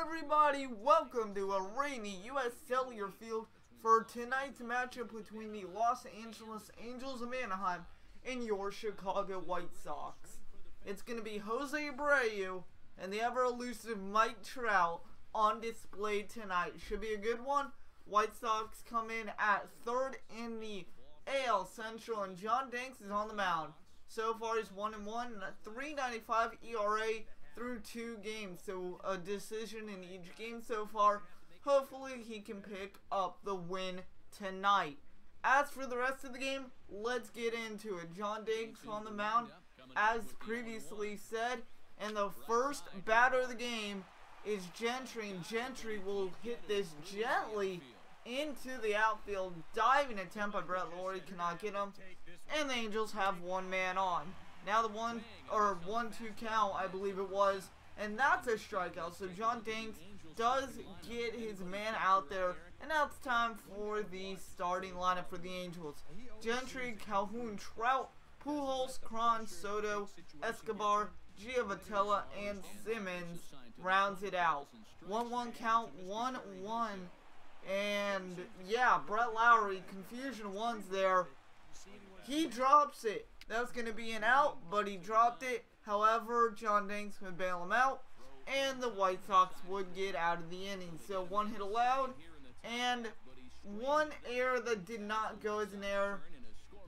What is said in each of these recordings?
everybody, welcome to a rainy U.S. Cellular Field for tonight's matchup between the Los Angeles Angels of Anaheim and your Chicago White Sox. It's going to be Jose Abreu and the ever-elusive Mike Trout on display tonight. Should be a good one. White Sox come in at third in the AL Central, and John Danks is on the mound. So far, he's 1-1, 3.95 ERA through 2 games. So a decision in each game so far. Hopefully, he can pick up the win tonight. As for the rest of the game, let's get into it. John Danks on the mound, as previously said, and the first batter of the game is Gentry, and Gentry will hit this gently into the outfield. Diving attempt by Brett Lawrie cannot get him, and the Angels have one man on. Now the 1-2 count, I believe it was, and that's a strikeout. So John Danks does get his man out there, and now it's time for the starting lineup for the Angels. Gentry, Calhoun, Trout, Pujols, Cron, Soto, Escobar, Giavotella, and Simmons rounds it out. 1-1 count, 1-1. And yeah, Brett Lawrie, confusion ones there. He drops it. That was going to be an out, but he dropped it. However, John Danks would bail him out, and the White Sox would get out of the inning. So 1 hit allowed, and 1 error that did not go as an error,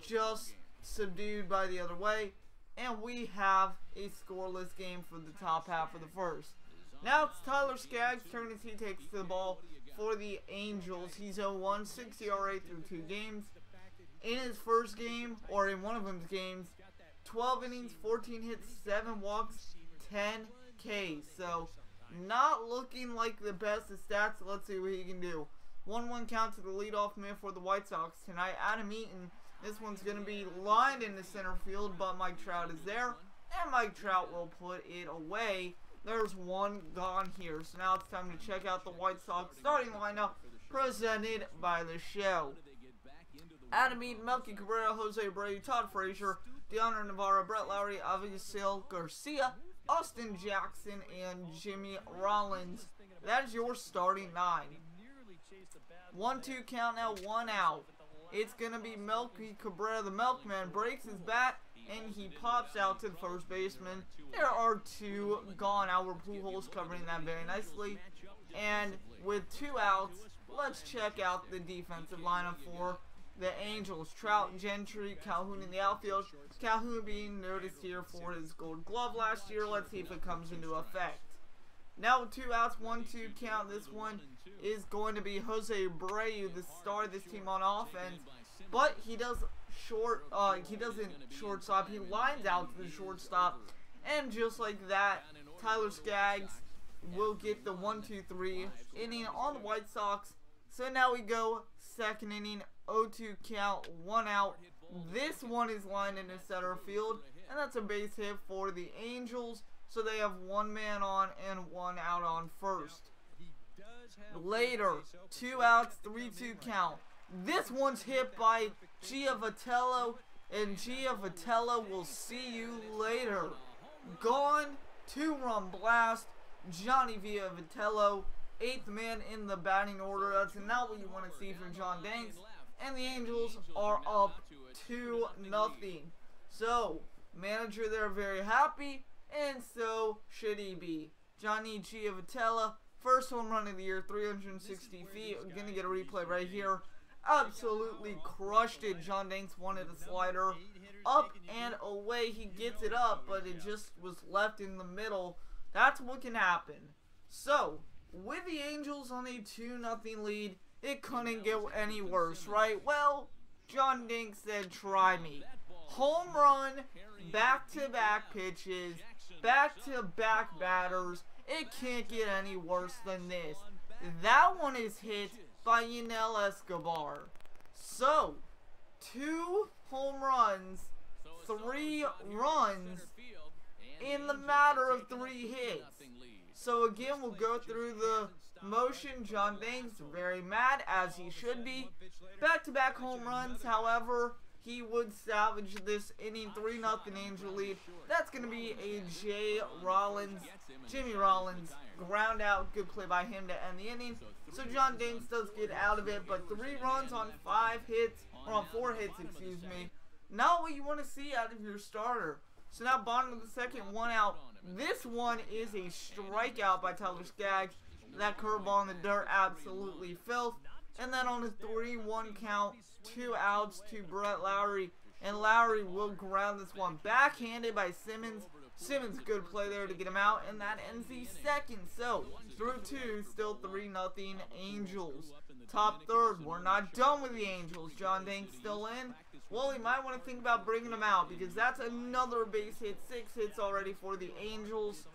just subdued by the other way. And we have a scoreless game for the top half of the first. Now it's Tyler Skaggs' turn as he takes the ball for the Angels. He's 0-1, 6 ERA through 2 games. In his first game, or in one of them's games, 12 innings, 14 hits, 7 walks, 10 Ks. So, not looking like the best of stats. Let's see what he can do. 1-1 count to the leadoff man for the White Sox tonight. Adam Eaton. This one's going to be lined into center field, but Mike Trout is there. And Mike Trout will put it away. There's one gone here. So now it's time to check out the White Sox starting lineup presented by the show. Adam Eaton, Melky Cabrera, Jose Abreu, Todd Frazier, Deoner Navarro, Brett Lawrie, Avisail Garcia, Austin Jackson, and Jimmy Rollins. That is your starting 9. 1-2 count now, 1 out. It's going to be Melky Cabrera. The Milkman breaks his bat, and he pops out to the first baseman. There are 2 gone. Our Pujols covering that very nicely. And with 2 outs, let's check out the defensive lineup for the Angels. Trout, Gentry, Calhoun in the outfield. Calhoun being noticed here for his gold glove last year. Let's see if it comes into effect. Now with 2 outs, 1-2 count. This one is going to be Jose Abreu, the star of this team on offense. But he doesn't shortstop. He lines out to the shortstop. And just like that, Tyler Skaggs will get the 1-2-3 inning on the White Sox. So now we go second inning, 0-2 count, 1 out. This one is lined into center field, and that's a base hit for the Angels. So they have 1 man on and 1 out on first. Later, 2 outs, 3-2 count. This one's hit by Giavotella, and Giavotella will see you later. Gone, 2-run blast. Johnny Giavotella, 8th man in the batting order. That's not what you want to see from John Danks. And the Angels are up 2-0. So, manager there very happy, and so should he be. Johnny Giavotella, first home run of the year, 360 feet. We're going to get a replay right here. Absolutely crushed it. John Danks wanted a slider. Up and away. He gets it up, but it just was left in the middle. That's what can happen. So, with the Angels on a 2-0 lead, it couldn't get any worse, right? Well, John Danks said, try me. Home run, back-to-back pitches, back-to-back batters. It can't get any worse than this. That one is hit by Yunel Escobar. So, 2 home runs, 3 runs in the matter of 3 hits. So again, we'll go through the motion. John Danks very mad, as he should be. Back-to-back home runs, however, he would salvage this inning. 3-0 Angel lead. That's going to be a Jimmy Rollins ground out. Good play by him to end the inning. So John Danks does get out of it, but 3 runs on 5 hits, or on 4 hits, excuse me. Not what you want to see out of your starter. So now bottom of the second, 1 out. This one is a strikeout by Tyler Skaggs. That curveball in the dirt, absolutely filth. And then on the 3-1 count, 2 outs to Brett Lowry. And Lowry will ground this one. Backhanded by Simmons. Simmons, good play there to get him out. And that ends the second. So, through 2, still 3-0 Angels. Top third, we're not done with the Angels. John Danks still in. Well, you might want to think about bringing him out, because that's another base hit. 6 hits already for the Angels.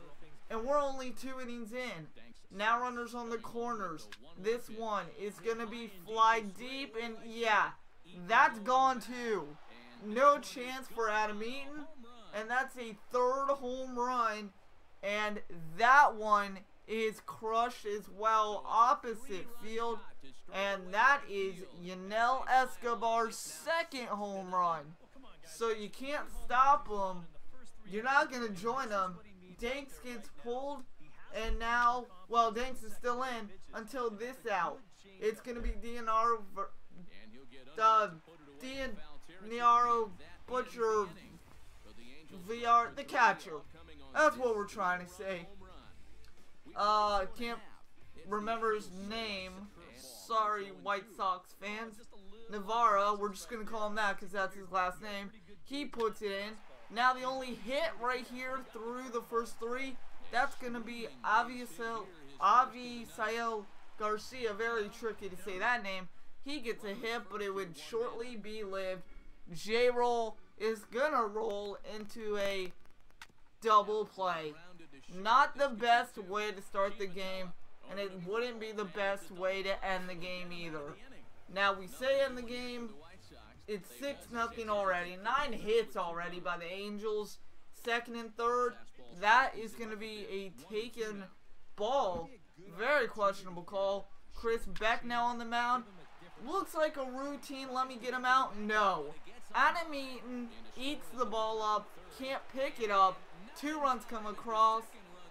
And we're only 2 innings in. Now runners on the corners. This one is going to be fly deep, and yeah, that's gone too. No chance for Adam Eaton, and that's a 3rd home run, and that one is crushed as well, opposite field, and that is Yanel Escobar's 2nd home run. So you can't stop him. You're not going to join him. Danks gets pulled. And now, well, Danks is still in until this out. It's going to be Dianaro Butcher VR, the catcher. That's what we're trying to say. Can't remember his name. Sorry, White Sox fans. Navarra, we're just going to call him that because that's his last name. He puts it in. Now the only hit right here through the first 3. That's going to be Avisail Garcia. Very tricky to say that name. He gets a hit, but it would shortly be lived. J-Roll is going to roll into a double play. Not the best way to start the game, and it wouldn't be the best way to end the game either. Now, we say end the game. It's 6-0 already. 9 hits already by the Angels. 2nd and 3rd. That is going to be a taken ball. Very questionable call. Chris Beck now on the mound. Looks like a routine. Let me get him out. No. Adam Eaton eats the ball up. Can't pick it up. 2 runs come across.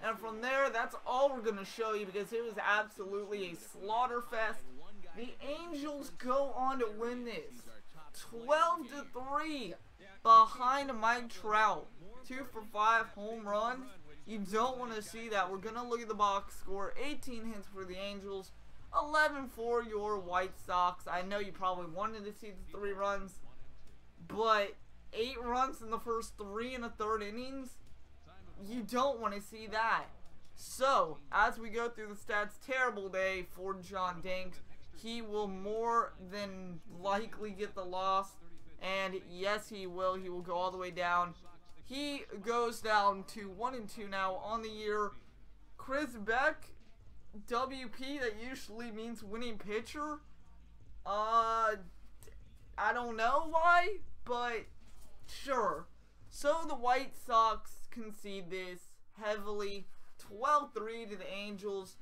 And from there, that's all we're going to show you, because it was absolutely a slaughter fest. The Angels go on to win this 12-3 behind Mike Trout. 2 for 5 home run. You don't want to see that. We're going to look at the box score. 18 hits for the Angels. 11 for your White Sox. I know you probably wanted to see the 3 runs, but 8 runs in the first 3 and a third innings? You don't want to see that. So, as we go through the stats, terrible day for John Danks. He will more than likely get the loss. And yes, he will. He will go all the way down. He goes down to 1-2 now on the year. Chris Beck, WP, that usually means winning pitcher. I don't know why, but sure. So the White Sox concede this heavily, 12-3 to the Angels.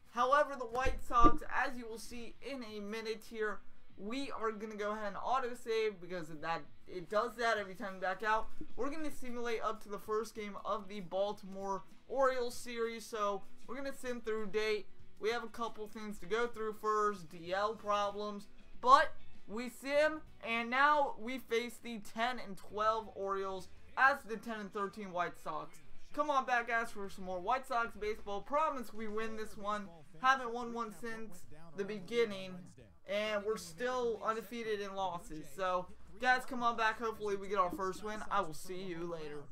However, the White Sox, as you will see in a minute here, we are going to go ahead and auto-save because of that. It does that every time we back out. We're going to simulate up to the first game of the Baltimore Orioles series. So we're going to sim through date. We have a couple things to go through first. DL problems. But we sim, and now we face the 10-12 Orioles as the 10-13 White Sox. Come on back, guys, for some more White Sox baseball. Promise we win this one. Haven't won one since the beginning. And we're still undefeated in losses. So, guys, come on back. Hopefully we get our first win. I will see you later.